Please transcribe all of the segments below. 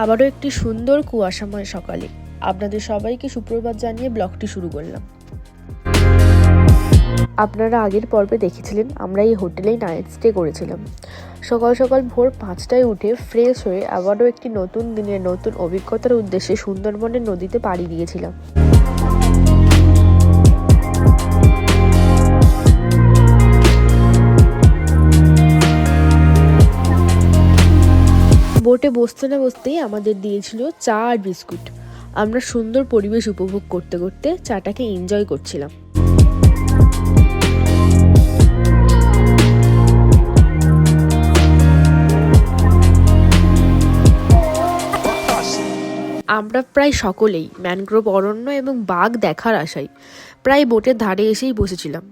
আবারও একটি সুন্দর কুয়াশাময় সকালে আপনাদের সবাইকে সুপ্রভাত জানিয়ে ব্লগটি শুরু করলাম। আপনারা আগের পর্বে দেখেছিলেন আমরা এই হোটেলেই নাইট স্টে করেছিলাম। সকাল সকাল ভোর 5টায় উঠে ফ্রেশ হয়ে আবারও একটি নতুন দিনের নতুন অভিজ্ঞতার উদ্দেশ্যে সুন্দরবনের নদীতে পাড়ি দিয়েছিলাম। বোটে বসতে না বসতেই আমাদের দিয়েছিল চা আর বিস্কুট। আমরা সুন্দর পরিবেশ উপভোগ করতে করতে চাটাকে এনজয় করছিলাম। আমরা প্রায় সকলেই ম্যানগ্রোভ অরণ্য এবং বাঘ দেখার আশায় প্রায় বোটের ধারে এসেই বসেছিলাম।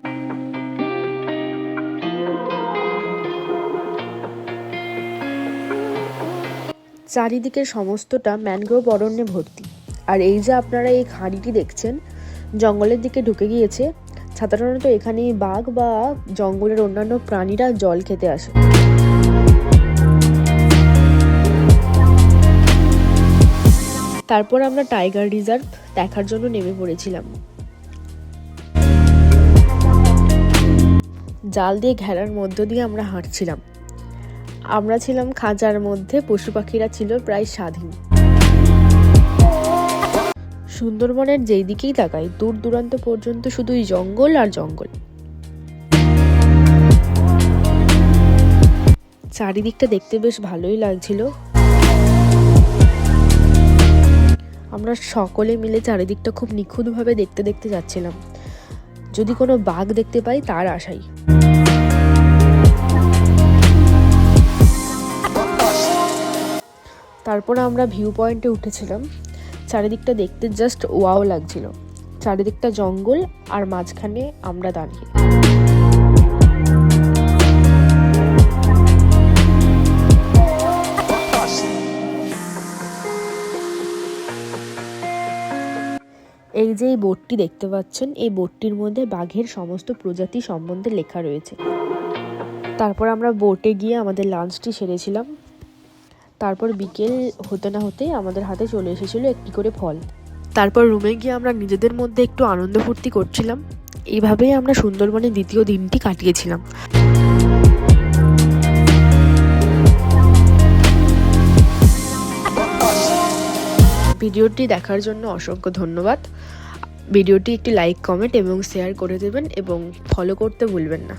চারিদিকের সমস্তটা ম্যানগ্রোভ অরণ্যে ভর্তি। আর এই যে আপনারা এই খাঁড়িটি দেখছেন জঙ্গলের দিকে ঢুকে গিয়েছে। সাধারণত এখানে বাঘ বা জঙ্গলের অন্যান্য প্রাণীরা জল খেতে আসে। তারপর আমরা টাইগার রিজার্ভ দেখার জন্য নেমে পড়েছিলাম। জাল দিয়ে ঘেরার মধ্য দিয়ে আমরা হাঁটছিলাম। আমরা ছিলাম খাঁচার মধ্যে, পশু পাখিরা ছিল প্রায় স্বাধীন। সুন্দরবনের যেই দিকেই তাকাই দূর দূরান্ত পর্যন্ত শুধুই জঙ্গল আর জঙ্গল। চারিদিকটা দেখতে বেশ ভালোই লাগছিল। আমরা সকলে মিলে চারিদিকটা খুব নিখুঁতভাবে দেখতে দেখতে যাচ্ছিলাম, যদি কোনো বাঘ দেখতে পাই তার আশায়। তারপর আমরা ভিউ পয়েন্টে উঠেছিলাম। চারিদিকটা দেখতে জাস্ট ওয়াও লাগছিল। চারিদিকটা জঙ্গল আর মাঝখানে আমরা দাঁড়িয়ে। এই যে এই বোর্ডটি দেখতে পাচ্ছেন, এই বোর্ডটির মধ্যে বাঘের সমস্ত প্রজাতি সম্বন্ধে লেখা রয়েছে। তারপর আমরা বোটে গিয়ে আমাদের লাঞ্চটি সেরেছিলাম। তারপর বিকেল হতে না হতে আমাদের হাতে চলে এসেছিল একটি করে ফল। তারপর রুমে গিয়ে আমরা নিজেদের মধ্যে একটু আনন্দ ফুর্তি করছিলাম। এইভাবেই আমরা সুন্দরবনের দ্বিতীয় দিনটি কাটিয়েছিলাম। ভিডিওটি দেখার জন্য অসংখ্য ধন্যবাদ। ভিডিওটি একটি লাইক, কমেন্ট এবং শেয়ার করে দেবেন এবং ফলো করতে ভুলবেন না।